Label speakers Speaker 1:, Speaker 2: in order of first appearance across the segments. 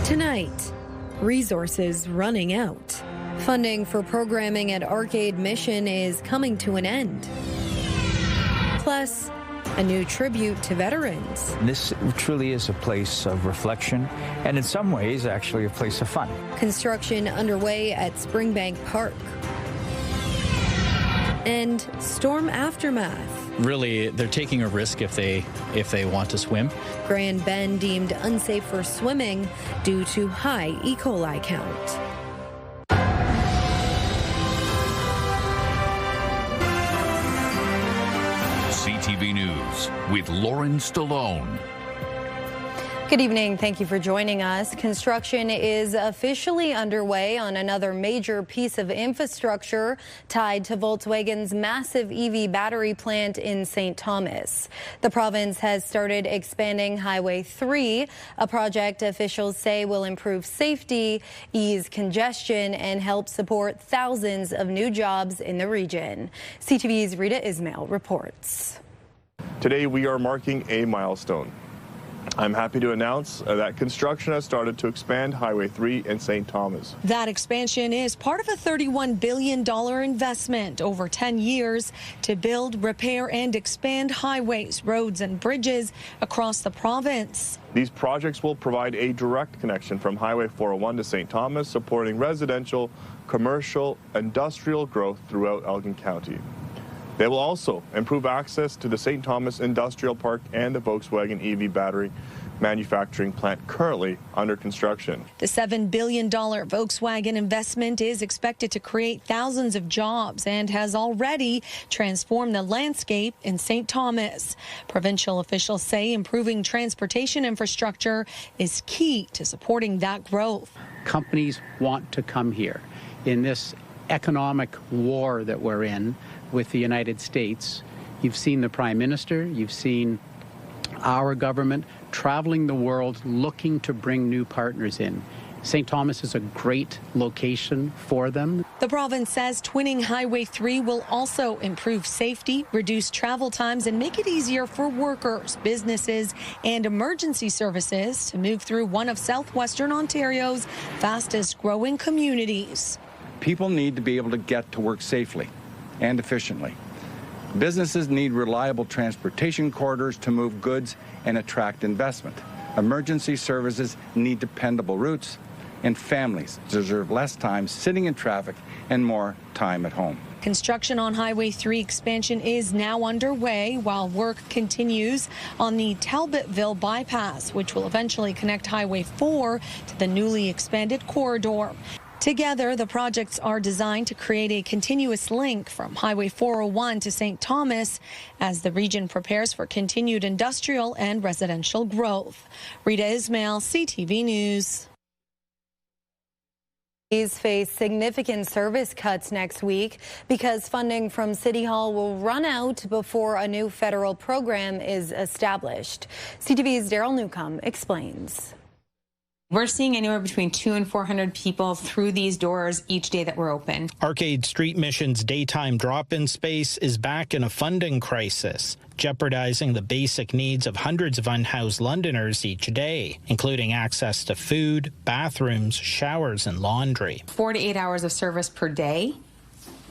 Speaker 1: Tonight, resources running out. Funding for programming at Arcade Mission is coming to an end. Plus, a new tribute to veterans.
Speaker 2: This truly is a place of reflection and in some ways actually a place of fun.
Speaker 1: Construction underway at Springbank Park. And storm aftermath.
Speaker 3: Really, they're taking a risk if they want to swim.
Speaker 1: Grand Bend deemed unsafe for swimming due to high E. coli count.
Speaker 4: CTV News with Lauren Stallone.
Speaker 1: Good evening. Thank you for joining us. Construction is officially underway on another major piece of infrastructure tied to Volkswagen's massive EV battery plant in St. Thomas. The province has started expanding Highway 3, a project officials say will improve safety, ease congestion, and help support thousands of new jobs in the region. CTV's Rita Ismail reports.
Speaker 5: Today we are marking a milestone. I'm happy to announce that construction has started to expand Highway 3 in St. Thomas.
Speaker 6: That expansion is part of a $31 billion investment over 10 years to build, repair, and expand highways, roads, and bridges across the province.
Speaker 5: These projects will provide a direct connection from Highway 401 to St. Thomas, supporting residential, commercial, industrial growth throughout Elgin County. They will also improve access to the St. Thomas Industrial Park and the Volkswagen EV battery manufacturing plant currently under construction.
Speaker 6: The $7 billion Volkswagen investment is expected to create thousands of jobs and has already transformed the landscape in St. Thomas. Provincial officials say improving transportation infrastructure is key to supporting that growth.
Speaker 7: Companies want to come here. In this economic war that we're in with the United States, you've seen the Prime Minister, you've seen our government traveling the world looking to bring new partners in. St. Thomas is a great location for them.
Speaker 6: The province says twinning Highway 3 will also improve safety, reduce travel times, and make it easier for workers, businesses, and emergency services to move through one of southwestern Ontario's fastest growing communities.
Speaker 8: People need to be able to get to work safely and efficiently. Businesses need reliable transportation corridors to move goods and attract investment. Emergency services need dependable routes, and families deserve less time sitting in traffic and more time at home.
Speaker 6: Construction on Highway 3 expansion is now underway while work continues on the Talbotville bypass, which will eventually connect Highway 4 to the newly expanded corridor. Together, the projects are designed to create a continuous link from Highway 401 to St. Thomas as the region prepares for continued industrial and residential growth. Rita Ismail, CTV News.
Speaker 1: These face significant service cuts next week because funding from City Hall will run out before a new federal program is established. CTV's Daryl Newcomb explains.
Speaker 9: We're seeing anywhere between 200 and 400 people through these doors each day that we're open.
Speaker 10: Arcade Street Mission's daytime drop-in space is back in a funding crisis, jeopardizing the basic needs of hundreds of unhoused Londoners each day, including access to food, bathrooms, showers, and laundry.
Speaker 9: 4 to 8 hours of service per day.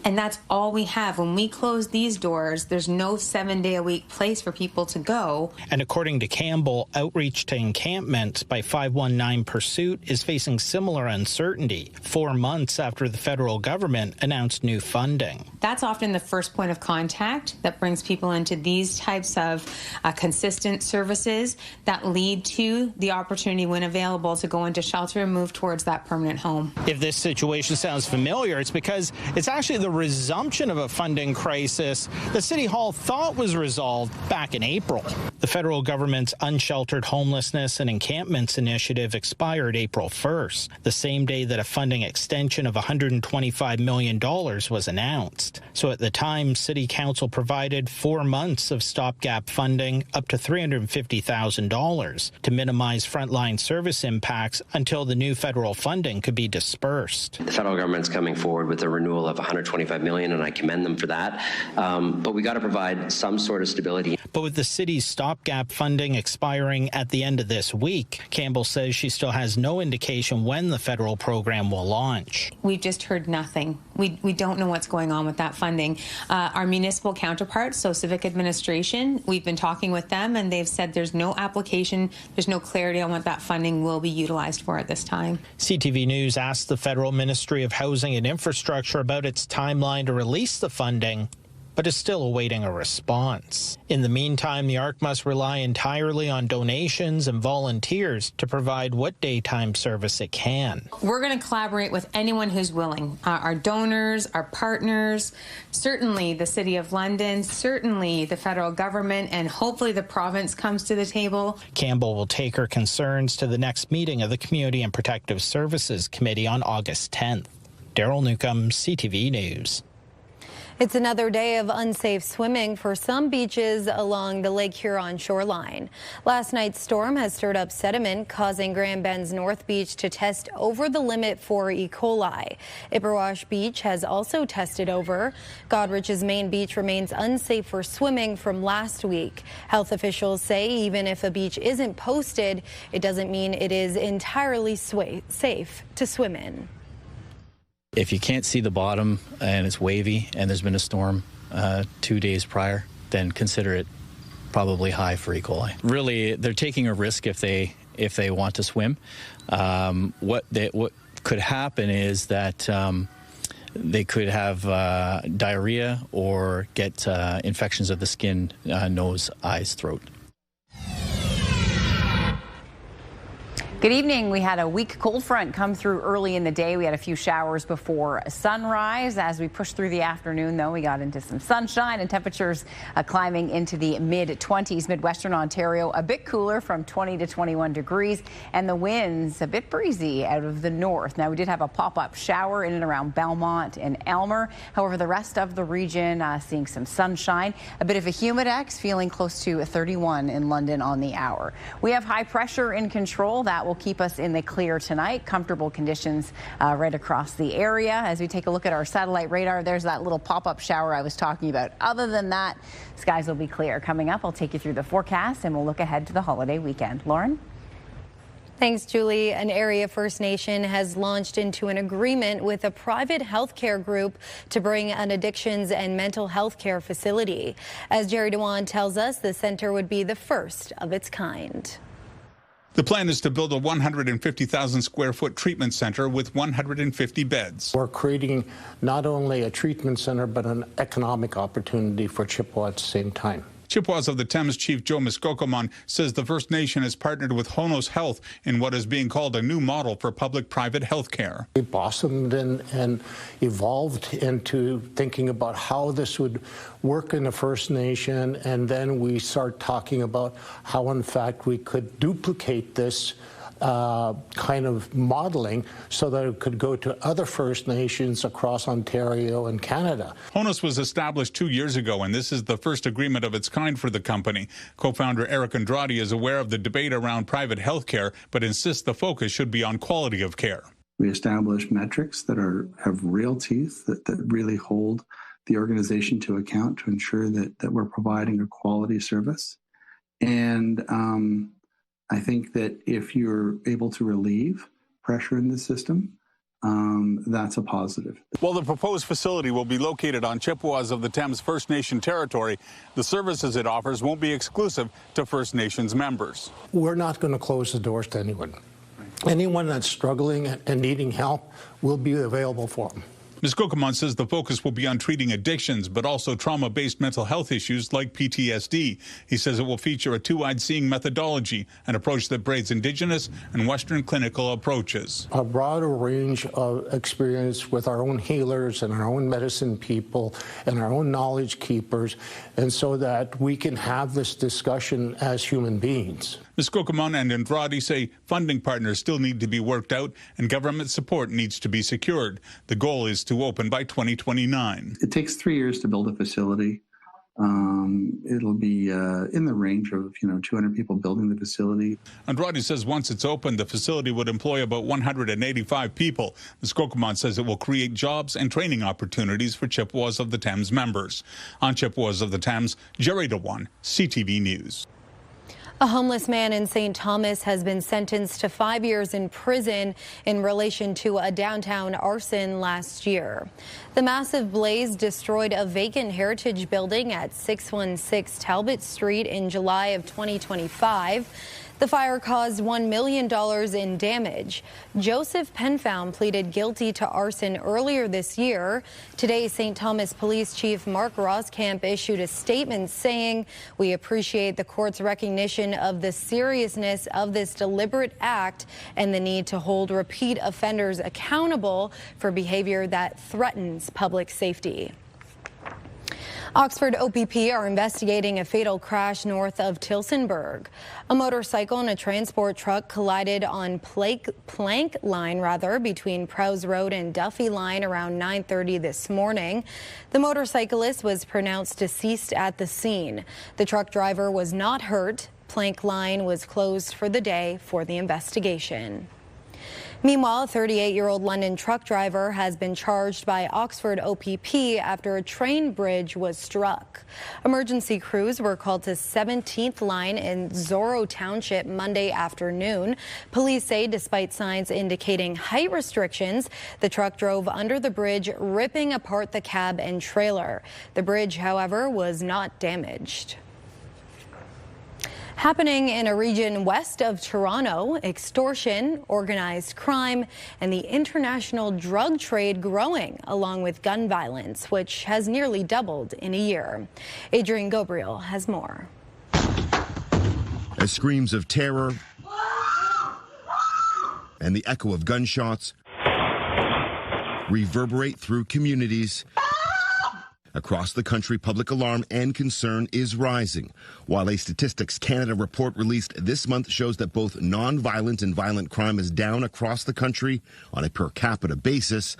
Speaker 9: And that's all we have. When we close these doors, there's no 7-day-a-week place for people to go.
Speaker 10: And according to Campbell, outreach to encampments by 519 Pursuit is facing similar uncertainty 4 months after the federal government announced new funding.
Speaker 9: That's often the first point of contact that brings people into these types of consistent services that lead to the opportunity, when available, to go into shelter and move towards that permanent home.
Speaker 10: If this situation sounds familiar, it's because it's actually the resumption of a funding crisis the City Hall thought was resolved back in April. The federal government's Unsheltered Homelessness and Encampments Initiative expired April 1st, the same day that a funding extension of $125 million was announced. So at the time, City Council provided 4 months of stopgap funding up to $350,000 to minimize frontline service impacts until the new federal funding could be dispersed.
Speaker 11: The federal government's coming forward with a renewal of $125 $25 million, and I commend them for that. But we got to provide some sort of stability.
Speaker 10: But with the city's stopgap funding expiring at the end of this week, Campbell says she still has no indication when the federal program will launch.
Speaker 9: We've just heard nothing. We don't know what's going on with that funding. Our municipal counterparts, so civic administration, we've been talking with them, and they've said there's no application, there's no clarity on what that funding will be utilized for at this time.
Speaker 10: CTV News asked the Federal Ministry of Housing and Infrastructure about its timeline to release the funding, but is still awaiting a response. In the meantime, the ARC must rely entirely on donations and volunteers to provide what daytime service it can.
Speaker 9: We're going to collaborate with anyone who's willing. Our donors, our partners, certainly the City of London, certainly the federal government, and hopefully the province comes to the table.
Speaker 10: Campbell will take her concerns to the next meeting of the Community and Protective Services Committee on August 10th. Daryl Newcomb, CTV News.
Speaker 1: It's another day of unsafe swimming for some beaches along the Lake Huron shoreline. Last night's storm has stirred up sediment, causing Grand Bend's North Beach to test over the limit for E. coli. Ipperwash Beach has also tested over. Godrich's main beach remains unsafe for swimming from last week. Health officials say even if a beach isn't posted, it doesn't mean it is entirely safe to swim in.
Speaker 3: If you can't see the bottom and it's wavy and there's been a storm 2 days prior, then consider it probably high for E. coli. Really, they're taking a risk if they want to swim. What could happen is that they could have diarrhea or get infections of the skin, nose, eyes, throat.
Speaker 12: Good evening. We had a weak cold front come through early in the day. We had a few showers before sunrise. As we pushed through the afternoon, though, we got into some sunshine and temperatures climbing into the mid-20s. Midwestern Ontario a bit cooler from 20 to 21 degrees, and the winds a bit breezy out of the north. Now, we did have a pop-up shower in and around Belmont and Elmer. However, the rest of the region seeing some sunshine. A bit of a humidex, feeling close to 31 in London on the hour. We have high pressure in control. That will keep us in the clear tonight. Comfortable conditions right across the area. As we take a look at our satellite radar, there's that little pop-up shower I was talking about. Other than that, skies will be clear. Coming up, I'll take you through the forecast and we'll look ahead to the holiday weekend. Lauren?
Speaker 1: Thanks, Julie. An area First Nation has launched into an agreement with a private healthcare group to bring an addictions and mental health care facility. As Jerry Dewan tells us, the center would be the first of its kind.
Speaker 13: The plan is to build a 150,000 square foot treatment center with 150 beds.
Speaker 14: We're creating not only a treatment center, but an economic opportunity for Chippewa at the same time.
Speaker 13: Chippewas of the Thames Chief Joe Muskokamon says the First Nation has partnered with Honos Health in what is being called a new model for public-private health care.
Speaker 14: We blossomed and evolved into thinking about how this would work in the First Nation, and then we start talking about how, in fact, we could duplicate this kind of modeling so that it could go to other First Nations across Ontario and Canada.
Speaker 13: Honos was established 2 years ago, and this is the first agreement of its kind for the company. Co-founder Eric Andrade is aware of the debate around private health care, but insists the focus should be on quality of care.
Speaker 15: We establish metrics that have real teeth, that really hold the organization to account to ensure that we're providing a quality service. And I think that if you're able to relieve pressure in the system, that's a positive.
Speaker 13: While the proposed facility will be located on Chippewas of the Thames First Nation territory, the services it offers won't be exclusive to First Nations members.
Speaker 14: We're not going to close the doors to anyone. Anyone that's struggling and needing help will be available for them.
Speaker 13: Ms. Kokomon says the focus will be on treating addictions, but also trauma-based mental health issues like PTSD. He says it will feature a two-eyed seeing methodology, an approach that braids Indigenous and Western clinical approaches.
Speaker 14: A broader range of experience with our own healers and our own medicine people and our own knowledge keepers, and so that we can have this discussion as human beings.
Speaker 13: Ms. Kokomon and Andrade say funding partners still need to be worked out and government support needs to be secured. The goal is to open by 2029.
Speaker 15: It takes 3 years to build a facility. It'll be in the range of 200 people building the facility.
Speaker 13: Andrade says once it's open, the facility would employ about 185 people. Muskokamon says it will create jobs and training opportunities for Chippewas of the Thames members. On Chippewas of the Thames, Jerry DeWan, CTV News.
Speaker 1: A homeless man in St. Thomas has been sentenced to 5 years in prison in relation to a downtown arson last year. The massive blaze destroyed a vacant heritage building at 616 Talbot Street in July of 2025. The fire caused $1 million in damage. Joseph Penfound pleaded guilty to arson earlier this year. Today, St. Thomas Police Chief Mark Roskamp issued a statement saying, "We appreciate the court's recognition of the seriousness of this deliberate act and the need to hold repeat offenders accountable for behavior that threatens public safety." Oxford OPP are investigating a fatal crash north of Tillsonburg. A motorcycle and a transport truck collided on Plank Line between Prowse Road and Duffy Line around 9:30 this morning. The motorcyclist was pronounced deceased at the scene. The truck driver was not hurt. Plank Line was closed for the day for the investigation. Meanwhile, a 38-year-old London truck driver has been charged by Oxford OPP after a train bridge was struck. Emergency crews were called to 17th Line in Zorro Township Monday afternoon. Police say despite signs indicating height restrictions, the truck drove under the bridge, ripping apart the cab and trailer. The bridge, however, was not damaged. Happening in a region west of Toronto, extortion, organized crime, and the international drug trade growing, along with gun violence, which has nearly doubled in a year. Adrian Gabriel has more.
Speaker 16: As screams of terror and the echo of gunshots reverberate through communities, across the country, public alarm and concern is rising. While a Statistics Canada report released this month shows that both non-violent and violent crime is down across the country on a per capita basis,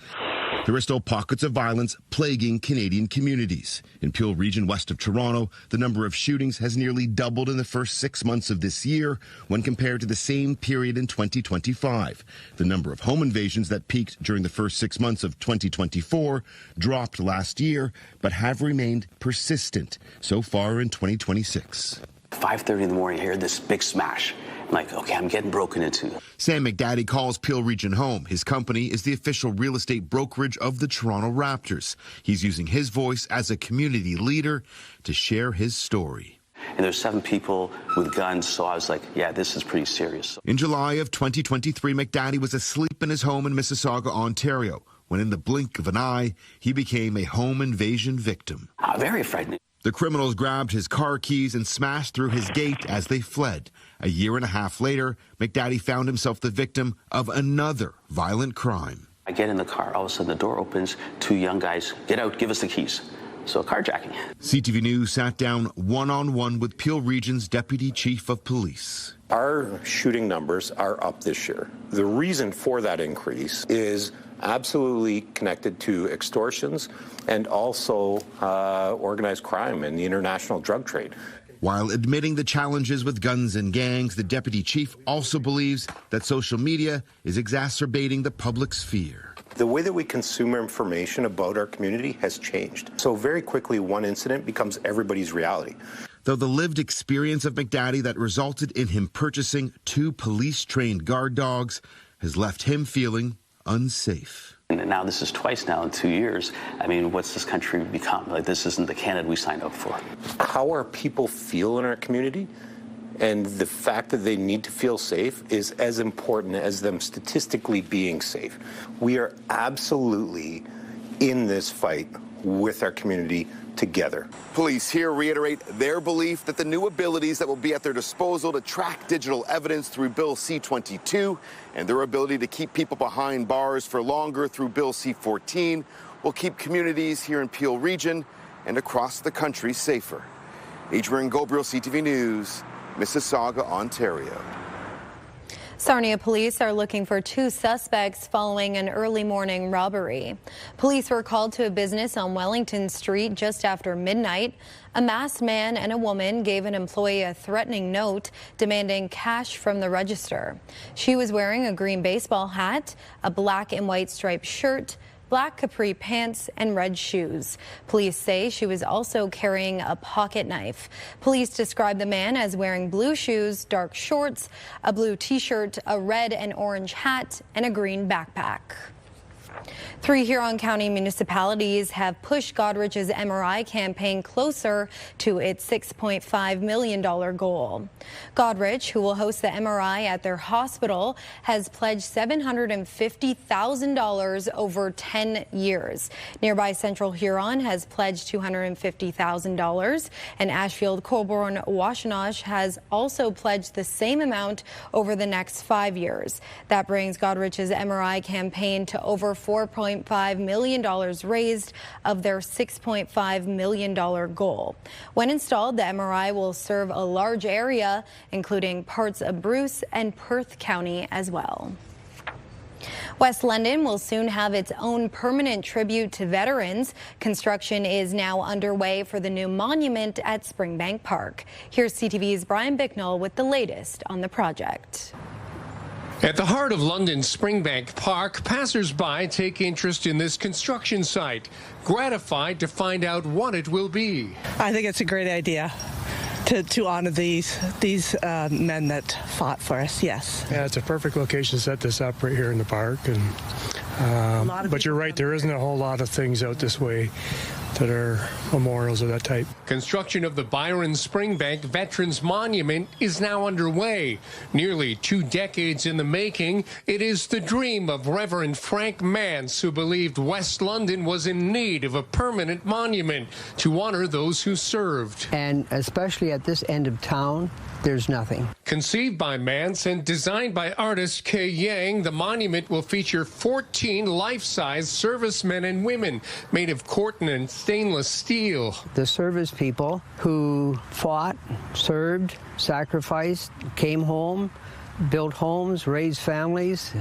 Speaker 16: there are still pockets of violence plaguing Canadian communities. In Peel Region west of Toronto, the number of shootings has nearly doubled in the first 6 months of this year when compared to the same period in 2025. The number of home invasions that peaked during the first 6 months of 2024 dropped last year, but have remained persistent so far in 2026.
Speaker 17: 5:30 in the morning, I hear this big smash. I'm like, okay, I'm getting broken into.
Speaker 16: Sam McDaddy calls Peel Region home. His company is the official real estate brokerage of the Toronto Raptors. He's using his voice as a community leader to share his story.
Speaker 17: And there's 7 people with guns, so I was like, yeah, this is pretty serious.
Speaker 16: In July of 2023, McDaddy was asleep in his home in Mississauga, Ontario, when in the blink of an eye, he became a home invasion victim.
Speaker 17: Very frightening.
Speaker 16: The criminals grabbed his car keys and smashed through his gate as they fled. A year and a half later, McDaddy found himself the victim of another violent crime.
Speaker 17: I get in the car, all of a sudden the door opens, 2 young guys, get out, give us the keys. So carjacking.
Speaker 16: CTV News sat down one-on-one with Peel Region's Deputy Chief of Police.
Speaker 18: Our shooting numbers are up this year. The reason for that increase is absolutely connected to extortions and also organized crime and the international drug trade.
Speaker 16: While admitting the challenges with guns and gangs, the deputy chief also believes that social media is exacerbating the public's fear.
Speaker 18: The way that we consume information about our community has changed. So very quickly, one incident becomes everybody's reality.
Speaker 16: Though the lived experience of McDaddy that resulted in him purchasing 2 police-trained guard dogs has left him feeling unsafe.
Speaker 17: And now this is twice now in 2 years. I mean, what's this country become? Like, this isn't the Canada we signed up for.
Speaker 18: How our people feel in our community and the fact that they need to feel safe is as important as them statistically being safe. We are absolutely in this fight with our community together.
Speaker 16: Police here reiterate their belief that the new abilities that will be at their disposal to track digital evidence through Bill C-22 and their ability to keep people behind bars for longer through Bill C-14 will keep communities here in Peel Region and across the country safer. Adrian Gabriel, CTV News, Mississauga, Ontario.
Speaker 1: Sarnia police are looking for 2 suspects following an early morning robbery. Police were called to a business on Wellington Street just after midnight. A masked man and a woman gave an employee a threatening note demanding cash from the register. She was wearing a green baseball hat, a black and white striped shirt, black capri pants and red shoes. Police say she was also carrying a pocket knife. Police describe the man as wearing blue shoes, dark shorts, a blue t-shirt, a red and orange hat, and a green backpack. 3 Huron County municipalities have pushed Goderic's MRI campaign closer to its $6.5 million goal. Goderich, who will host the MRI at their hospital, has pledged $750,000 over 10 years. Nearby Central Huron has pledged $250,000, and Ashfield, Colborne, Washtenaw has also pledged the same amount over the next 5 years. That brings Goderic's MRI campaign to over $4.5 million raised of their $6.5 million goal. When installed, the MRI will serve a large area, including parts of Bruce and Perth County as well. West London will soon have its own permanent tribute to veterans. Construction is now underway for the new monument at Springbank Park. Here's CTV's Brian Bicknell with the latest on the project.
Speaker 19: At the heart of London's Springbank Park, passers-by take interest in this construction site, gratified to find out what it will be.
Speaker 20: I think it's a great idea to honor these men that fought for us, yes.
Speaker 21: Yeah, it's a perfect location to set this up right here in the park. And but you're right, there isn't a whole lot of things out this way that are memorials of that type.
Speaker 19: Construction of the Byron Springbank Veterans Monument is now underway. Nearly 2 decades in the making, it is the dream of Reverend Frank Mance, who believed West London was in need of a permanent monument to honor those who served.
Speaker 22: And especially at this end of town, there's nothing.
Speaker 19: Conceived by Mance and designed by artist Kay Yang, the monument will feature 14 life-size servicemen and women made of corten and stainless steel.
Speaker 22: The service people who fought, served, sacrificed, came home, built homes, raised families,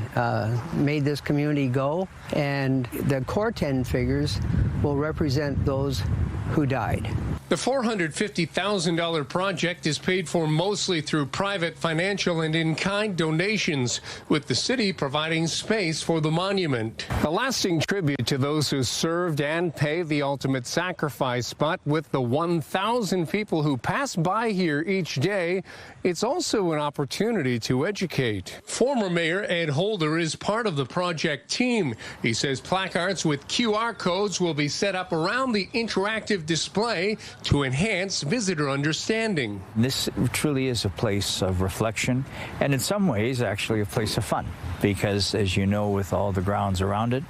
Speaker 22: made this community go, and the corten figures will represent those who died.
Speaker 19: The $450,000 project is paid for mostly through private financial and in-kind donations, with the city providing space for the monument. A lasting tribute to those who served and paid the ultimate sacrifice, but with the 1,000 people who pass by here each day, it's also an opportunity to educate. Former Mayor Ed Holder is part of the project team. He says placards with QR codes will be set up around the interactive display to enhance visitor understanding.
Speaker 2: This truly is a place of reflection, and in some ways actually a place of fun, because as you know, with all the grounds around it,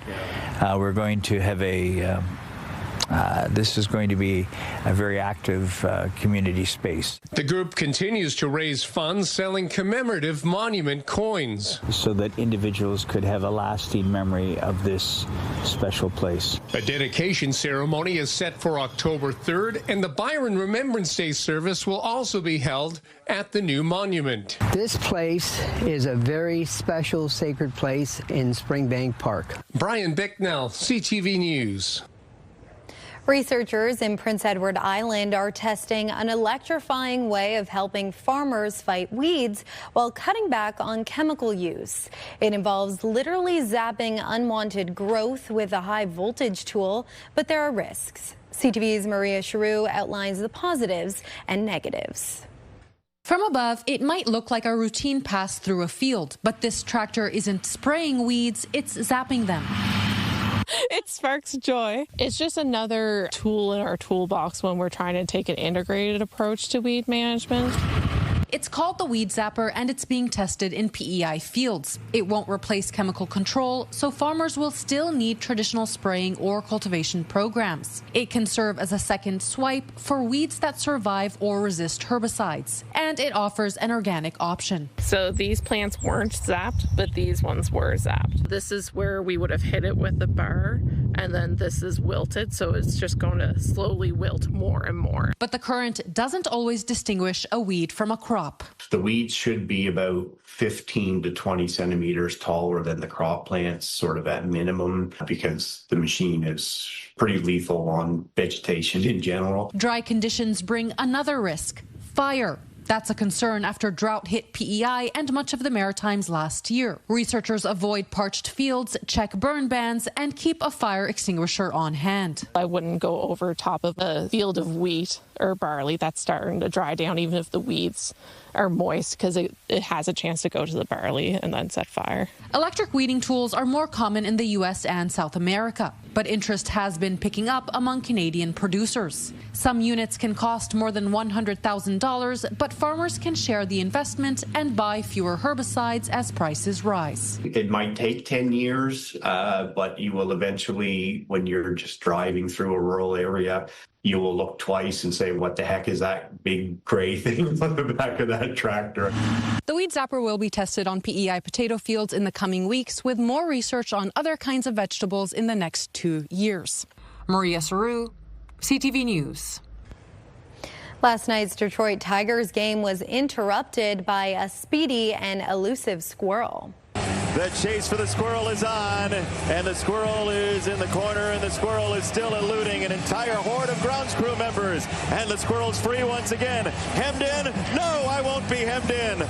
Speaker 2: we're going to have this is going to be a very active community space.
Speaker 19: The group continues to raise funds selling commemorative monument coins,
Speaker 2: so that individuals could have a lasting memory of this special place.
Speaker 19: A dedication ceremony is set for October 3rd, and the Byron Remembrance Day service will also be held at the new monument.
Speaker 22: This place is a very special, sacred place in Springbank Park.
Speaker 19: Brian Bicknell, CTV News.
Speaker 1: Researchers in Prince Edward Island are testing an electrifying way of helping farmers fight weeds while cutting back on chemical use. It involves literally zapping unwanted growth with a high voltage tool, but there are risks. CTV's Maria Charoux outlines the positives and negatives.
Speaker 23: From above, it might look like a routine pass through a field, but this tractor isn't spraying weeds, it's zapping them.
Speaker 24: It sparks joy. It's just another tool in our toolbox when we're trying to take an integrated approach to weed management.
Speaker 23: It's called the Weed Zapper, and it's being tested in PEI fields. It won't replace chemical control, so farmers will still need traditional spraying or cultivation programs. It can serve as a second swipe for weeds that survive or resist herbicides, and it offers an organic option.
Speaker 24: So these plants weren't zapped, but these ones were zapped. This is where we would have hit it with the bar, and then this is wilted, so it's just going to slowly wilt more and more.
Speaker 23: But the current doesn't always distinguish a weed from a crop. crop.
Speaker 4: The weeds should be about 15 to 20 centimeters taller than the crop plants, sort of at minimum, because the machine is pretty lethal on vegetation in general.
Speaker 23: Dry conditions bring another risk, fire. That's a concern after drought hit PEI and much of the Maritimes last year. Researchers avoid parched fields, check burn bans, and keep a fire extinguisher on hand.
Speaker 24: I wouldn't go over top of a field of wheat or barley that's starting to dry down, even if the weeds are moist, because it has a chance to go to the barley and then set fire.
Speaker 23: Electric weeding tools are more common in the U.S. and South America, but interest has been picking up among Canadian producers. Some units can cost more than $100,000, but farmers can share the investment and buy fewer herbicides as prices rise.
Speaker 4: It might take 10 years, but you will eventually, when you're just driving through a rural area, you will look twice and say, what the heck is that big gray thing on the back of that tractor?
Speaker 23: The Weed Zapper will be tested on PEI potato fields in the coming weeks, with more research on other kinds of vegetables in the next 2 years. Maria Saru, CTV News.
Speaker 1: Last night's Detroit Tigers game was interrupted by a speedy and elusive squirrel.
Speaker 5: The chase for the squirrel is on, and the squirrel is in the corner, and the squirrel is still eluding an entire horde of grounds crew members. And the squirrel's free once again. Hemmed in? No, I won't be hemmed in.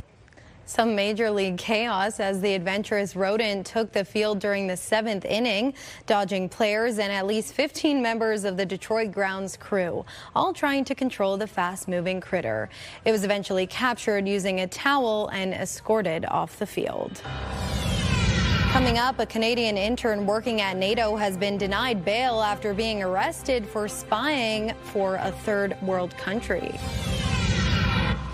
Speaker 1: Some major league chaos as the adventurous rodent took the field during the 7th inning, dodging players and at least 15 members of the Detroit grounds crew, all trying to control the fast-moving critter. It was eventually captured using a towel and escorted off the field. Coming up, a Canadian intern working at NATO has been denied bail after being arrested for spying for a third world country.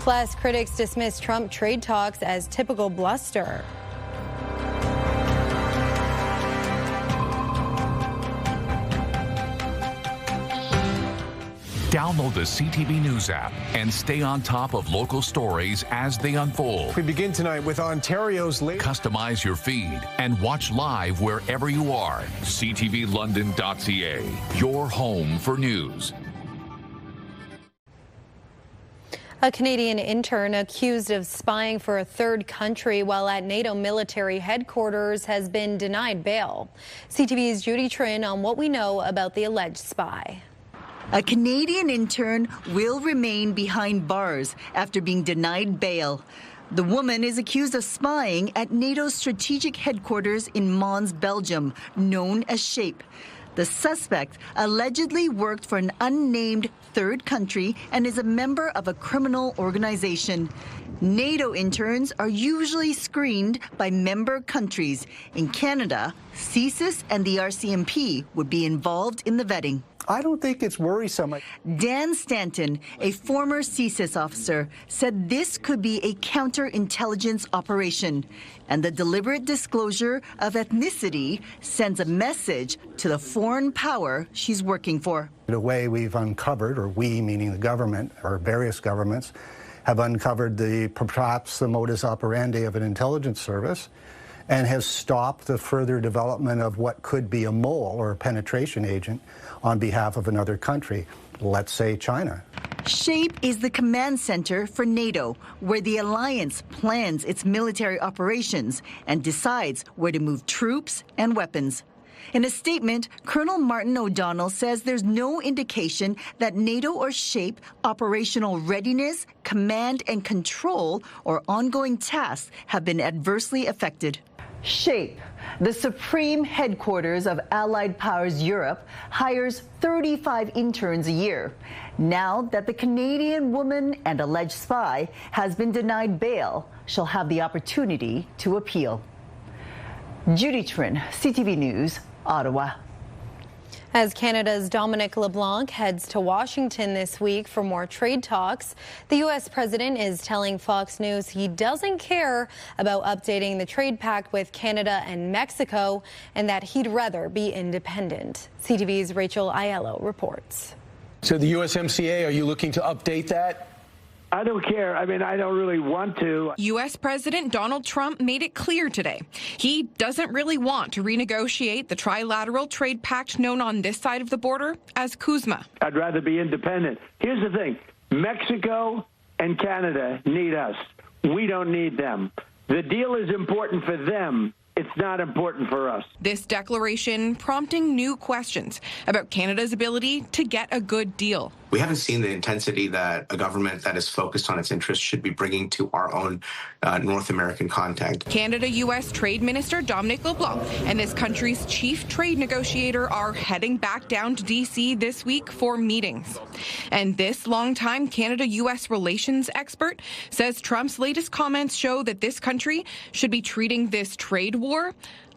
Speaker 1: Plus, critics dismiss Trump trade talks as typical bluster.
Speaker 7: Download the CTV News app and stay on top of local stories as they unfold.
Speaker 8: We begin tonight with Ontario's latest.
Speaker 7: Customize your feed and watch live wherever you are. CTVLondon.ca, your home for news.
Speaker 1: A Canadian intern accused of spying for a third country while at NATO military headquarters has been denied bail. CTV's Judy Trin on what we know about the alleged spy.
Speaker 25: A Canadian intern will remain behind bars after being denied bail. The woman is accused of spying at NATO's strategic headquarters in Mons, Belgium, known as SHAPE. The suspect allegedly worked for an unnamed third country and is a member of a criminal organization. NATO interns are usually screened by member countries. In Canada, CSIS and the RCMP would be involved in the vetting.
Speaker 8: I don't think it's worrisome.
Speaker 25: Dan Stanton, a former CSIS officer, said this could be a counterintelligence operation, and the deliberate disclosure of ethnicity sends a message to the foreign power she's working for.
Speaker 26: The way we've uncovered, or we meaning the government, or various governments, have uncovered perhaps the modus operandi of an intelligence service and has stopped the further development of what could be a mole or a penetration agent on behalf of another country, let's say China.
Speaker 25: SHAPE is the command center for NATO, where the alliance plans its military operations and decides where to move troops and weapons. In a statement, Colonel Martin O'Donnell says there's no indication that NATO or SHAPE operational readiness, command and control, or ongoing tasks have been adversely affected. SHAPE, the supreme headquarters of Allied Powers Europe, hires 35 interns a year. Now that the Canadian woman and alleged spy has been denied bail, she'll have the opportunity to appeal. Judy Trin, CTV News, Ottawa.
Speaker 1: As Canada's Dominic LeBlanc heads to Washington this week for more trade talks, the U.S. president is telling Fox News he doesn't care about updating the trade pact with Canada and Mexico and that he'd rather be independent. CTV's Rachel Aiello reports.
Speaker 8: So the USMCA, are you looking to update that?
Speaker 27: I don't care. I mean, I don't really want to.
Speaker 28: U.S. President Donald Trump made it clear today he doesn't really want to renegotiate the trilateral trade pact known on this side of the border as CUSMA.
Speaker 27: I'd rather be independent. Here's the thing. Mexico and Canada need us. We don't need them. The deal is important for them. It's not important for us.
Speaker 28: This declaration prompting new questions about Canada's ability to get a good deal.
Speaker 3: We haven't seen the intensity that a government that is focused on its interests should be bringing to our own North American contact.
Speaker 28: Canada-U.S. Trade Minister Dominic LeBlanc and this country's chief trade negotiator are heading back down to D.C. this week for meetings. And this longtime Canada-U.S. relations expert says Trump's latest comments show that this country should be treating this trade war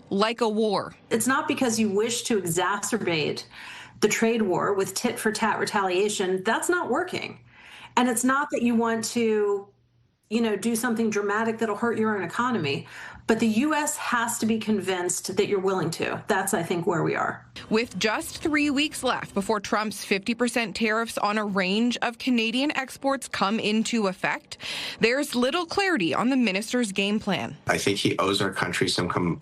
Speaker 28: like a war.
Speaker 6: It's not because you wish to exacerbate the trade war with tit-for-tat retaliation. That's not working. And it's not that you want to, do something dramatic that'll hurt your own economy. But the U.S. has to be convinced that you're willing to. That's, I think, where we are.
Speaker 28: With just 3 weeks left before Trump's 50% tariffs on a range of Canadian exports come into effect, there's little clarity on the minister's game plan.
Speaker 3: I think he owes our country some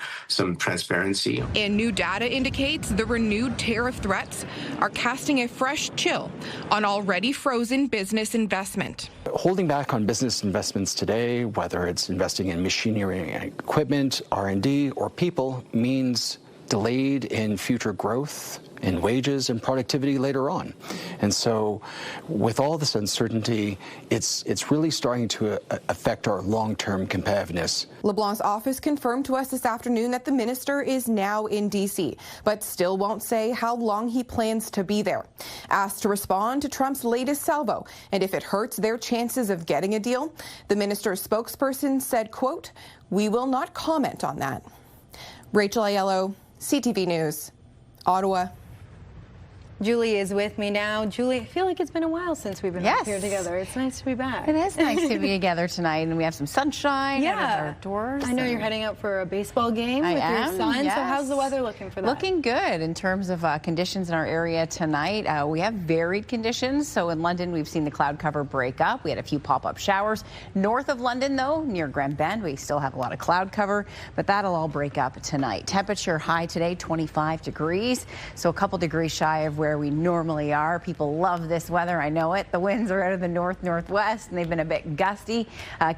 Speaker 3: transparency.
Speaker 28: And new data indicates the renewed tariff threats are casting a fresh chill on already frozen business investment.
Speaker 9: Holding back on business investments today, whether it's investing in machinery and equipment, R&D, or people, means delayed in future growth in wages and productivity later on. And so with all this uncertainty, it's really starting to affect our long-term competitiveness.
Speaker 28: LeBlanc's office confirmed to us this afternoon that the minister is now in D.C., but still won't say how long he plans to be there. Asked to respond to Trump's latest salvo and if it hurts their chances of getting a deal, the minister's spokesperson said, quote, "We will not comment on that." Rachel Aiello, CTV News, Ottawa.
Speaker 1: Julie is with me now. Julie, I feel like it's been a while since we've been up here together. It's nice to be back.
Speaker 10: It is nice to be together tonight, and we have some sunshine out of our doors.
Speaker 1: I know you're heading out for a baseball game with your son.
Speaker 10: Yes.
Speaker 1: So how's the weather looking for that?
Speaker 10: Looking good in terms of conditions in our area tonight. We have varied conditions. So in London, we've seen the cloud cover break up. We had a few pop-up showers. North of London, though, near Grand Bend, we still have a lot of cloud cover, but that'll all break up tonight. Temperature high today, 25 degrees. So a couple degrees shy of where we normally are. People love this weather. I know it. The winds are out of the northwest, and they've been a bit gusty,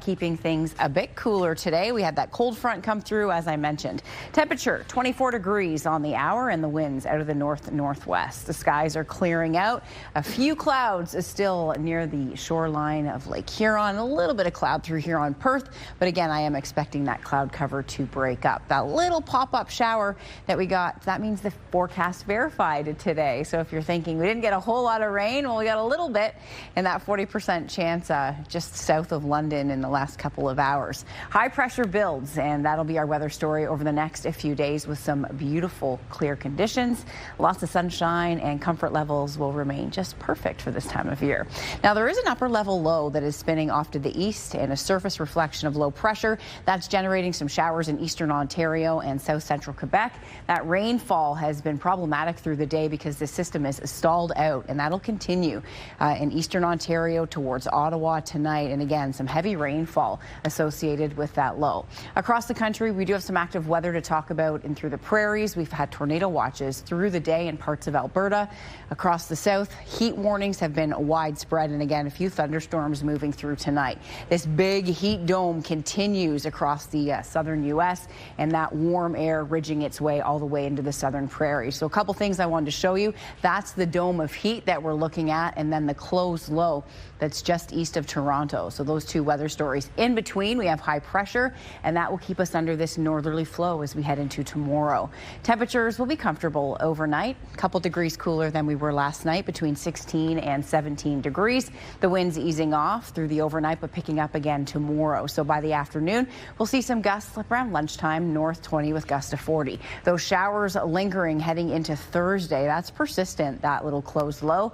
Speaker 10: keeping things a bit cooler today. We had that cold front come through, as I mentioned. Temperature 24 degrees on the hour, and the winds out of the northwest. The skies are clearing out. A few clouds is still near the shoreline of Lake Huron. A little bit of cloud through here on Perth, but again, I am expecting that cloud cover to break up. That little pop-up shower that we got, that means the forecast verified today. So if you're thinking we didn't get a whole lot of rain, well, we got a little bit, and that 40% chance just south of London in the last couple of hours. High pressure builds, and that'll be our weather story over the next few days with some beautiful clear conditions. Lots of sunshine, and comfort levels will remain just perfect for this time of year. Now, there is an upper level low that is spinning off to the east and a surface reflection of low pressure. That's generating some showers in eastern Ontario and south central Quebec. That rainfall has been problematic through the day because the system is stalled out, and that'll continue in eastern Ontario towards Ottawa tonight. And again, some heavy rainfall associated with that low. Across the country, we do have some active weather to talk about, and through the prairies, we've had tornado watches through the day in parts of Alberta. Across the south, heat warnings have been widespread, and again, a few thunderstorms moving through tonight. This big heat dome continues across the southern U.S., and that warm air ridging its way all the way into the southern prairies. So a couple things I wanted to show you. That's the dome of heat that we're looking at, and then the closed low that's just east of Toronto. So those two weather stories. In between, we have high pressure, and that will keep us under this northerly flow as we head into tomorrow. Temperatures will be comfortable overnight, a couple degrees cooler than we were last night, between 16 and 17 degrees. The winds easing off through the overnight, but picking up again tomorrow. So by the afternoon, we'll see some gusts around lunchtime, north 20 with gusts to 40. Those showers lingering heading into Thursday. That's persistent, that little closed low.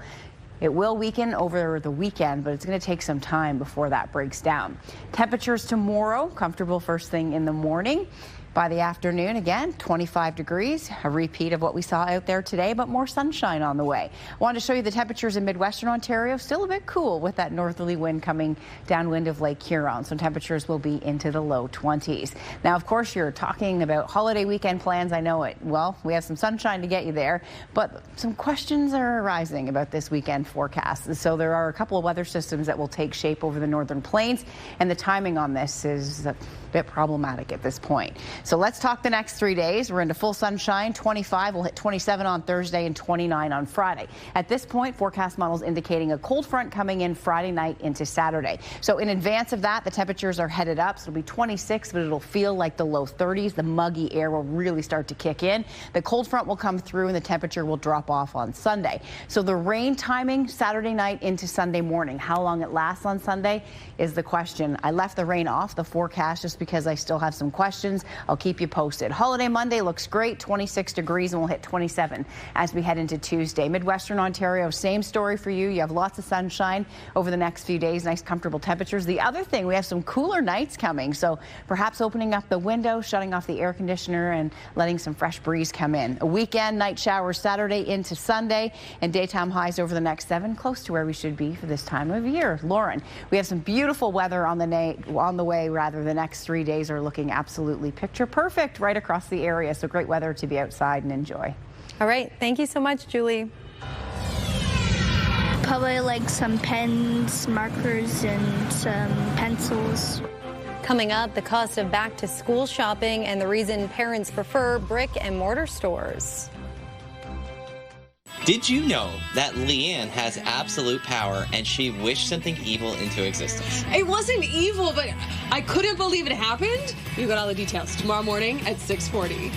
Speaker 10: It will weaken over the weekend, but it's going to take some time before that breaks down. Temperatures tomorrow, comfortable first thing in the morning. By the afternoon, again, 25 degrees, a repeat of what we saw out there today, but more sunshine on the way. I wanted to show you the temperatures in Midwestern Ontario, still a bit cool with that northerly wind coming downwind of Lake Huron, so temperatures will be into the low 20s. Now, of course, you're talking about holiday weekend plans. I know it. Well, we have some sunshine to get you there, but some questions are arising about this weekend forecast. So there are a couple of weather systems that will take shape over the northern plains, and the timing on this is a bit problematic at this point. So let's talk the next 3 days. We're into full sunshine. 25, we'll hit 27 on Thursday and 29 on Friday. At this point, forecast models indicating a cold front coming in Friday night into Saturday. So in advance of that, the temperatures are headed up. So it'll be 26, but it'll feel like the low 30s. The muggy air will really start to kick in. The cold front will come through and the temperature will drop off on Sunday. So the rain timing Saturday night into Sunday morning. How long it lasts on Sunday is the question. I left the rain off the forecast just because I still have some questions. I'll keep you posted. Holiday Monday looks great, 26 degrees, and we'll hit 27 as we head into Tuesday. Midwestern Ontario, same story for you. You have lots of sunshine over the next few days, nice comfortable temperatures. The other thing, we have some cooler nights coming, so perhaps opening up the window, shutting off the air conditioner, and letting some fresh breeze come in. A weekend, night showers Saturday into Sunday, and daytime highs over the next 7, close to where we should be for this time of year. Lauren, we have some beautiful weather on the way. The next 3 days are looking absolutely picture perfect right across the area, so great weather to be outside and enjoy.
Speaker 1: All right, thank you so much, Julie.
Speaker 11: Probably like some pens, markers, and some pencils.
Speaker 1: Coming up, the cost of back-to-school shopping and the reason parents prefer brick and mortar stores.
Speaker 12: Did you know that Leanne has absolute power and she wished something evil into existence?
Speaker 13: It wasn't evil, but I couldn't believe it happened. You got all the details tomorrow morning at 6:40.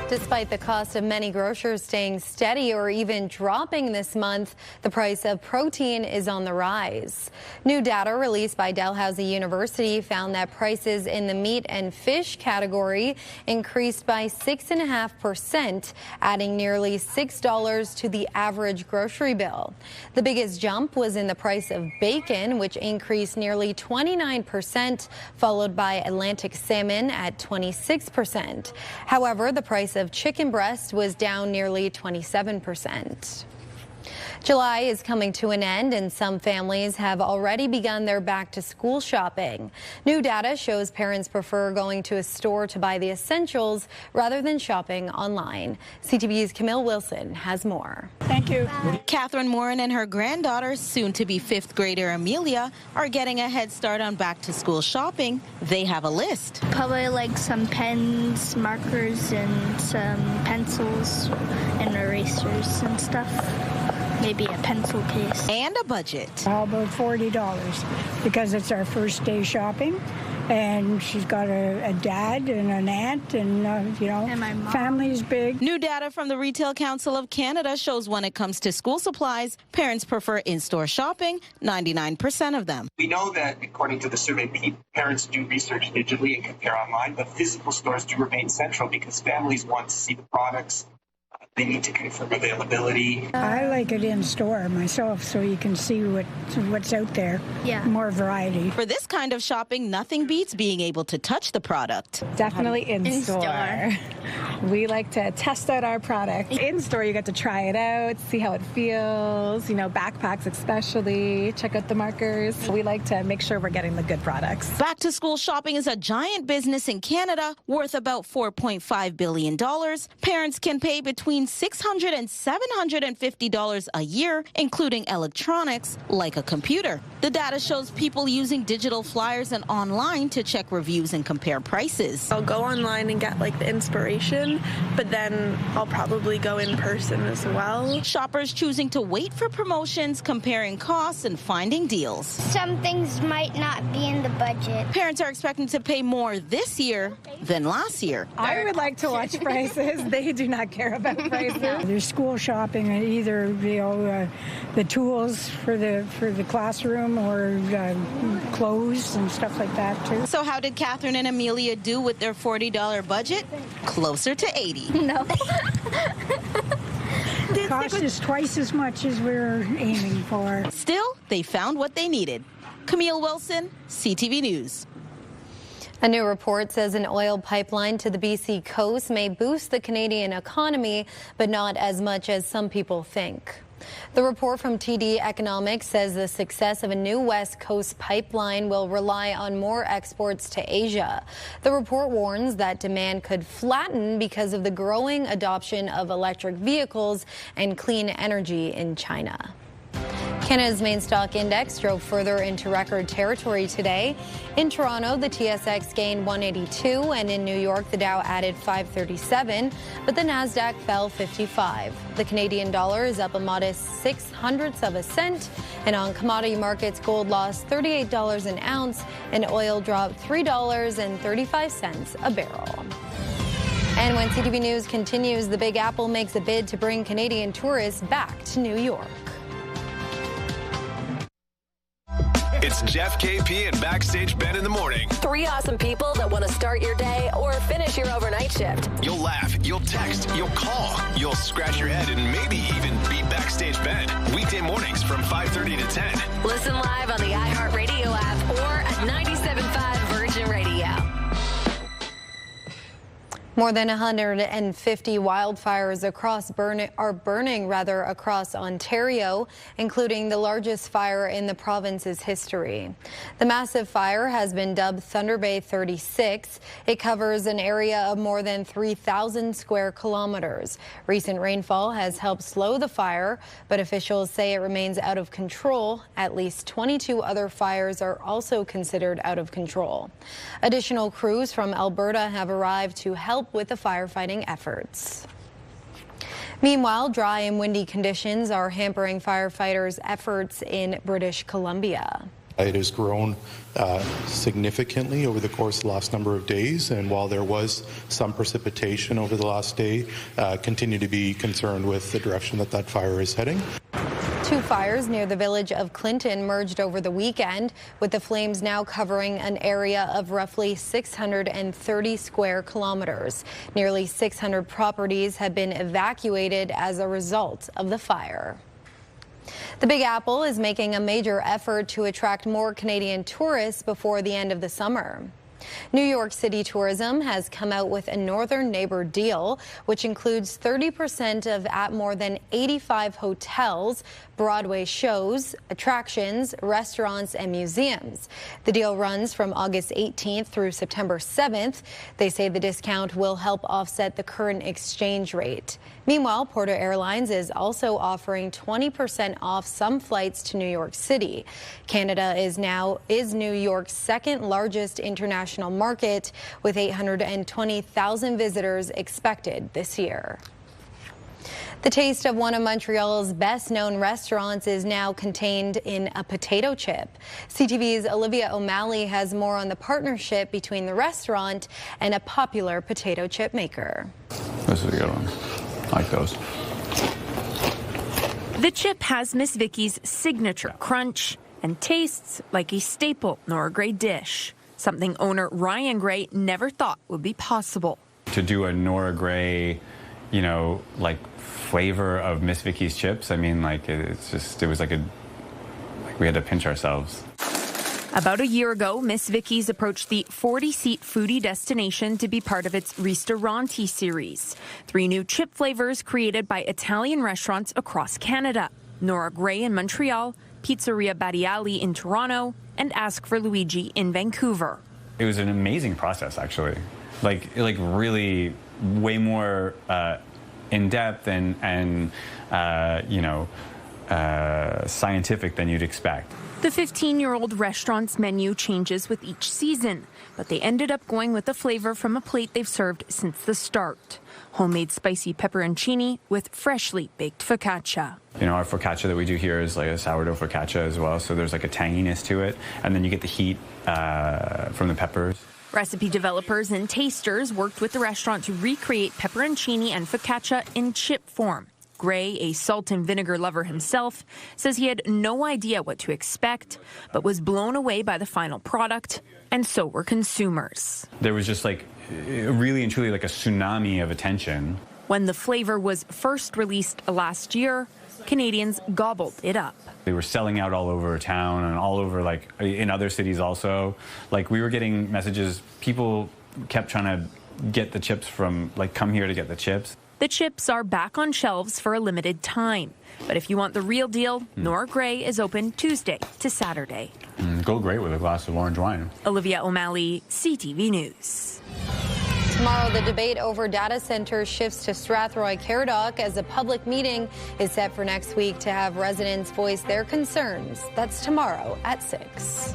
Speaker 1: Despite the cost of many grocers staying steady or even dropping this month, the price of protein is on the rise. New data released by Dalhousie University found that prices in the meat and fish category increased by 6.5%, adding nearly $6 to the average grocery bill. The biggest jump was in the price of bacon, which increased nearly 29%, followed by Atlantic salmon at 26%. However, the price of chicken breast was down nearly 27%. July is coming to an end, and some families have already begun their back-to-school shopping. New data shows parents prefer going to a store to buy the essentials rather than shopping online. CTV's Camille Wilson has more.
Speaker 14: Thank you. Catherine Morin and her granddaughter, soon-to-be 5th grader Amelia, are getting a head start on back-to-school shopping. They have a list.
Speaker 11: Probably like some pens, markers, and some pencils and erasers and stuff. Maybe a pencil case.
Speaker 14: And a budget.
Speaker 15: How about $40? Because it's our first day shopping. And she's got a dad and an aunt and,
Speaker 11: and my mom.
Speaker 15: Family's big.
Speaker 14: New data from the Retail Council of Canada shows when it comes to school supplies, parents prefer in-store shopping, 99% of them.
Speaker 16: We know that, according to the survey, parents do research digitally and compare online, but physical stores do remain central because families want to see the products. They need to confirm availability.
Speaker 15: I like it in store myself so you can see what's out there.
Speaker 11: Yeah.
Speaker 15: More variety.
Speaker 14: For this kind of shopping, nothing beats being able to touch the product.
Speaker 17: Definitely in store. We like to test out our product. In store, you get to try it out, see how it feels, backpacks especially, check out the markers. We like to make sure we're getting the good products.
Speaker 14: Back to school shopping is a giant business in Canada worth about $4.5 billion. Parents can pay between $600 and $750 a year, including electronics like a computer. The data shows people using digital flyers and online to check reviews and compare prices.
Speaker 17: I'll go online and get the inspiration, but then I'll probably go in person as well.
Speaker 14: Shoppers choosing to wait for promotions, comparing costs, and finding deals.
Speaker 11: Some things might not be in the budget.
Speaker 14: Parents are expecting to pay more this year than last year.
Speaker 17: I would like to watch prices. They do not care about prices.
Speaker 15: There's school shopping, either the tools for the classroom or clothes and stuff like that too.
Speaker 14: So how did Catherine and Amelia do with their $40 budget? Closer to $80.
Speaker 11: No.
Speaker 15: cost us twice as much as we're aiming for.
Speaker 14: Still, they found what they needed. Camille Wilson, CTV News.
Speaker 1: A new report says an oil pipeline to the BC coast may boost the Canadian economy, but not as much as some people think. The report from TD Economics says the success of a new West Coast pipeline will rely on more exports to Asia. The report warns that demand could flatten because of the growing adoption of electric vehicles and clean energy in China. Canada's main stock index drove further into record territory today. In Toronto, the TSX gained 182, and in New York, the Dow added 537, but the Nasdaq fell 55. The Canadian dollar is up a modest 0.06 of a cent, and on commodity markets, gold lost $38 an ounce, and oil dropped $3.35 a barrel. And when CTV News continues, the Big Apple makes a bid to bring Canadian tourists back to New York.
Speaker 2: It's Jeff, KP, and Backstage Ben in the morning.
Speaker 4: 3 awesome people that want to start your day or finish your overnight shift.
Speaker 2: You'll laugh, you'll text, you'll call, you'll scratch your head, and maybe even beat Backstage Ben. Weekday mornings from 5:30 to 10.
Speaker 4: Listen live on the iHeartRadio app or at 97.5 Virgin Radio.
Speaker 1: More than 150 wildfires are burning across Ontario, including the largest fire in the province's history. The massive fire has been dubbed Thunder Bay 36. It covers an area of more than 3,000 square kilometers. Recent rainfall has helped slow the fire, but officials say it remains out of control. At least 22 other fires are also considered out of control. Additional crews from Alberta have arrived to help with the firefighting efforts. Meanwhile, dry and windy conditions are hampering firefighters' efforts in British Columbia.
Speaker 18: It has grown significantly over the course of the last number of days, and while there was some precipitation over the last day, continue to be concerned with the direction that fire is heading.
Speaker 1: 2 fires near the village of Clinton merged over the weekend, with the flames now covering an area of roughly 630 square kilometers. Nearly 600 properties have been evacuated as a result of the fire. The Big Apple is making a major effort to attract more Canadian tourists before the end of the summer. New York City Tourism has come out with a Northern Neighbor deal, which includes 30% of at more than 85 hotels, Broadway shows, attractions, restaurants, and museums. The deal runs from August 18th through September 7th. They say the discount will help offset the current exchange rate. Meanwhile, Porter Airlines is also offering 20% off some flights to New York City. Canada is New York's second largest international market, with 820,000 visitors expected this year. The taste of one of Montreal's best-known restaurants is now contained in a potato chip. CTV's Olivia O'Malley has more on the partnership between the restaurant and a popular potato chip maker.
Speaker 19: This is a good one. I like those.
Speaker 20: The chip has Miss Vicky's signature crunch and tastes like a staple Nora Gray dish, something owner Ryan Gray never thought would be possible.
Speaker 19: To do a Nora Gray, flavor of Miss Vicky's chips, I mean, it was like we had to pinch ourselves.
Speaker 20: About a year ago, Miss Vicky's approached the 40-seat foodie destination to be part of its Ristoranti series. 3 new chip flavors created by Italian restaurants across Canada. Nora Gray in Montreal, Pizzeria Battiali in Toronto, and Ask for Luigi in Vancouver.
Speaker 19: It was an amazing process, actually. Really way more in-depth and scientific than you'd expect.
Speaker 20: The 15-year-old restaurant's menu changes with each season, but they ended up going with the flavor from a plate they've served since the start. Homemade spicy pepperoncini with freshly baked focaccia.
Speaker 19: Our focaccia that we do here is like a sourdough focaccia as well, so there's like a tanginess to it, and then you get the heat from the peppers.
Speaker 20: Recipe developers and tasters worked with the restaurant to recreate pepperoncini and focaccia in chip form. Gray, a salt and vinegar lover himself, says he had no idea what to expect, but was blown away by the final product, and so were consumers.
Speaker 19: There was just really and truly a tsunami of attention.
Speaker 20: When the flavor was first released last year, Canadians gobbled it up.
Speaker 19: They were selling out all over town and all over, like, in other cities also. Like, we were getting messages, people kept trying to get the chips from, like, come here to get the chips.
Speaker 20: The chips are back on shelves for a limited time. But if you want the real deal, Nora Gray is open Tuesday to Saturday.
Speaker 19: Go great with a glass of orange wine.
Speaker 20: Olivia O'Malley, CTV News.
Speaker 1: Tomorrow, the debate over data centers shifts to Strathroy-Caradoc as a public meeting is set for next week to have residents voice their concerns. That's tomorrow at 6.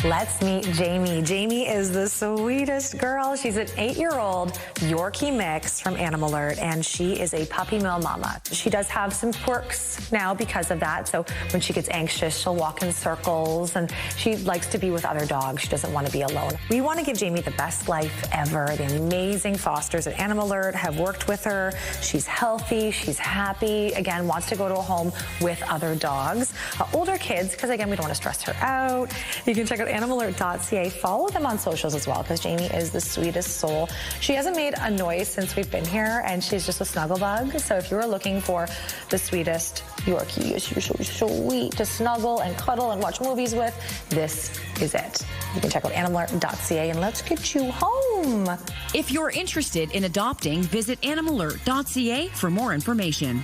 Speaker 5: Let's meet Jamie. Jamie is the sweetest girl. She's an 8-year-old Yorkie mix from Animal Alert, and she is a puppy mill mama. She does have some quirks now because of that. So when she gets anxious, she'll walk in circles, and she likes to be with other dogs. She doesn't want to be alone. We want to give Jamie the best life ever. The amazing fosters at Animal Alert have worked with her. She's healthy. She's happy. Again, wants to go to a home with other dogs. Older kids, because again, we don't want to stress her out. You can check out animalalert.ca. Follow them on socials as well, because Jamie is the sweetest soul. She hasn't made a noise since we've been here, and she's just a snuggle bug. So if you're looking for the sweetest Yorkie, she's so sweet to snuggle and cuddle and watch movies with, this is it. You can check out animalalert.ca, and let's get you home.
Speaker 7: If you're interested in adopting, visit animalalert.ca for more information.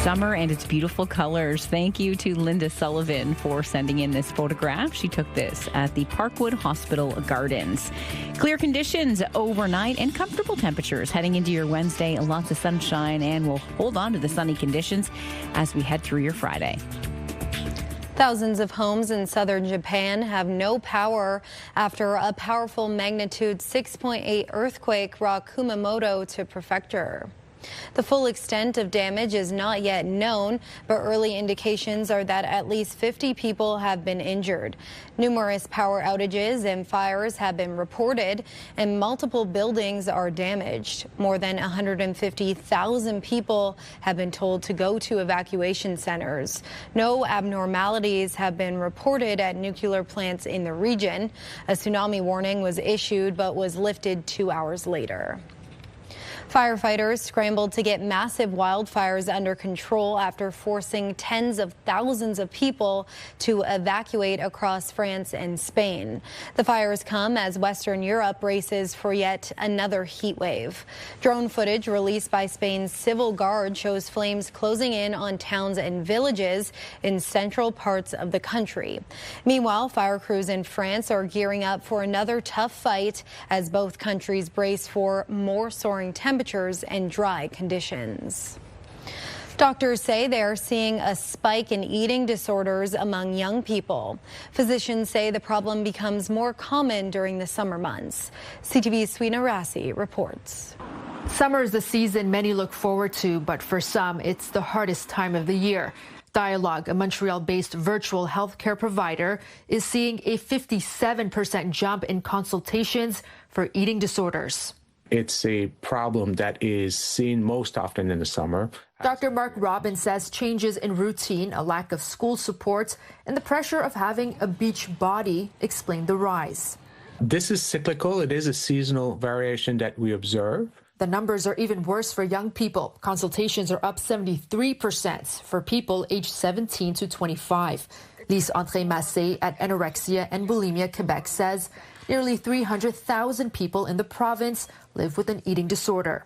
Speaker 7: Summer and its beautiful colors. Thank you to Linda Sullivan for sending in this photograph. She took this at the Parkwood Hospital Gardens. Clear conditions overnight and comfortable temperatures heading into your Wednesday. Lots of sunshine, and we'll hold on to the sunny conditions as we head through your Friday.
Speaker 1: Thousands of homes in southern Japan have no power after a powerful magnitude 6.8 earthquake rocked Kumamoto to prefecture. The full extent of damage is not yet known, but early indications are that at least 50 people have been injured. Numerous power outages and fires have been reported, and multiple buildings are damaged. More than 150,000 people have been told to go to evacuation centers. No abnormalities have been reported at nuclear plants in the region. A tsunami warning was issued but was lifted 2 hours later. Firefighters scrambled to get massive wildfires under control after forcing tens of thousands of people to evacuate across France and Spain. The fires come as Western Europe races for yet another heat wave. Drone footage released by Spain's Civil Guard shows flames closing in on towns and villages in central parts of the country. Meanwhile, fire crews in France are gearing up for another tough fight as both countries brace for more soaring temperatures and dry conditions. Doctors say they are seeing a spike in eating disorders among young people. Physicians say the problem becomes more common during the summer months. CTV's Sweena Rassi reports.
Speaker 21: Summer is the season many look forward to, but for some, it's the hardest time of the year. Dialogue, a Montreal-based virtual healthcare provider, is seeing a 57% jump in consultations for eating disorders.
Speaker 22: It's a problem that is seen most often in the summer.
Speaker 21: Dr. Mark Robbins says changes in routine, a lack of school support, and the pressure of having a beach body explain the rise.
Speaker 22: This is cyclical. It is a seasonal variation that we observe.
Speaker 21: The numbers are even worse for young people. Consultations are up 73% for people aged 17 to 25. Lise André-Massé at Anorexia and Bulimia Quebec says nearly 300,000 people in the province live with an eating disorder.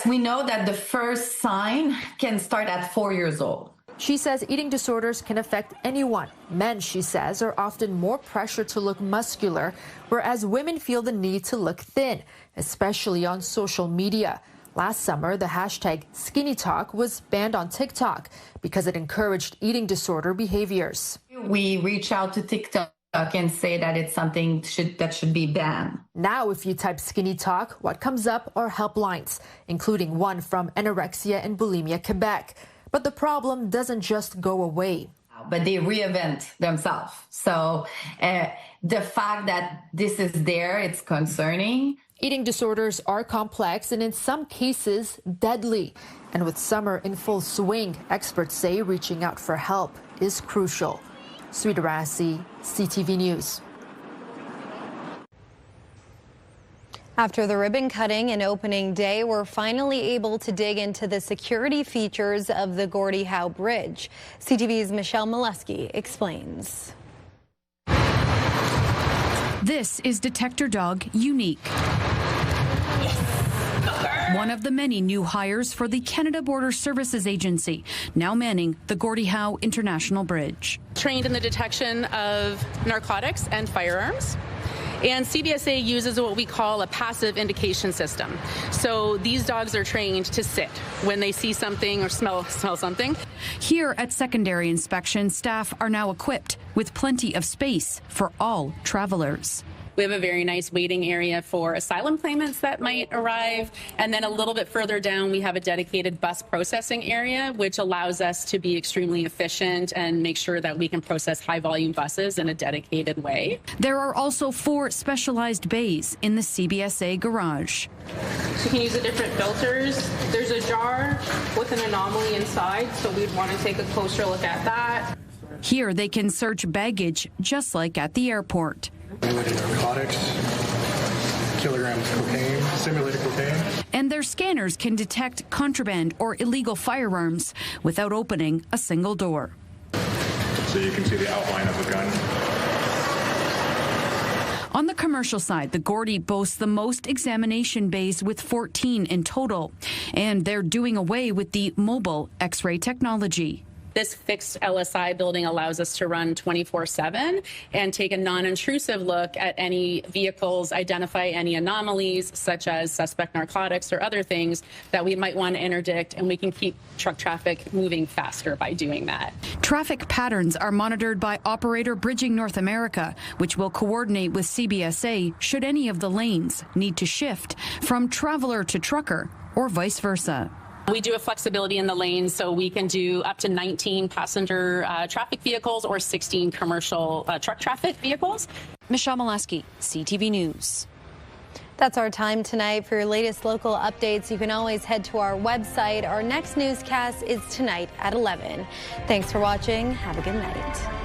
Speaker 23: We know that the first sign can start at 4 years old.
Speaker 21: She says eating disorders can affect anyone. Men, she says, are often more pressured to look muscular, whereas women feel the need to look thin, especially on social media. Last summer, the hashtag Skinny Talk was banned on TikTok because it encouraged eating disorder behaviors.
Speaker 23: We reach out to TikTok and say that it's something that should be banned.
Speaker 21: Now, if you type Skinny Talk, what comes up are helplines, including one from Anorexia and Bulimia Quebec. But the problem doesn't just go away.
Speaker 23: But they reinvent themselves. So the fact that this is there, it's concerning.
Speaker 21: Eating disorders are complex and in some cases deadly. And with summer in full swing, experts say reaching out for help is crucial. Sweena Rassi, CTV News.
Speaker 1: After the ribbon cutting and opening day, we're finally able to dig into the security features of the Gordie Howe Bridge. CTV's Michelle Molesky explains.
Speaker 3: This is Detector Dog Unique. One of the many new hires for the Canada Border Services Agency, now manning the Gordie Howe International Bridge.
Speaker 6: Trained in the detection of narcotics and firearms. And CBSA uses what we call a passive indication system. So these dogs are trained to sit when they see something or smell something.
Speaker 3: Here at secondary inspection, staff are now equipped with plenty of space for all travelers.
Speaker 6: We have a very nice waiting area for asylum claimants that might arrive. And then a little bit further down, we have a dedicated bus processing area, which allows us to be extremely efficient and make sure that we can process high volume buses in a dedicated way.
Speaker 3: There are also 4 specialized bays in the CBSA garage.
Speaker 6: You can use the different filters. There's a jar with an anomaly inside, so we'd want to take a closer look at that.
Speaker 3: Here they can search baggage just like at the airport.
Speaker 8: Simulated narcotics, kilograms of cocaine, simulated cocaine.
Speaker 3: And their scanners can detect contraband or illegal firearms without opening a single door.
Speaker 8: So you can see the outline of a gun.
Speaker 3: On the commercial side, the Gordie boasts the most examination bays with 14 in total. And they're doing away with the mobile X-ray technology.
Speaker 6: This fixed LSI building allows us to run 24/7 and take a non-intrusive look at any vehicles, identify any anomalies such as suspect narcotics or other things that we might want to interdict, and we can keep truck traffic moving faster by doing that.
Speaker 3: Traffic patterns are monitored by operator Bridging North America, which will coordinate with CBSA should any of the lanes need to shift from traveler to trucker or vice versa.
Speaker 6: We do have flexibility in the lanes, so we can do up to 19 passenger traffic vehicles or 16 commercial truck traffic vehicles.
Speaker 3: Michelle Molesky, CTV News.
Speaker 1: That's our time tonight. For your latest local updates, you can always head to our website. Our next newscast is tonight at 11. Thanks for watching. Have a good night.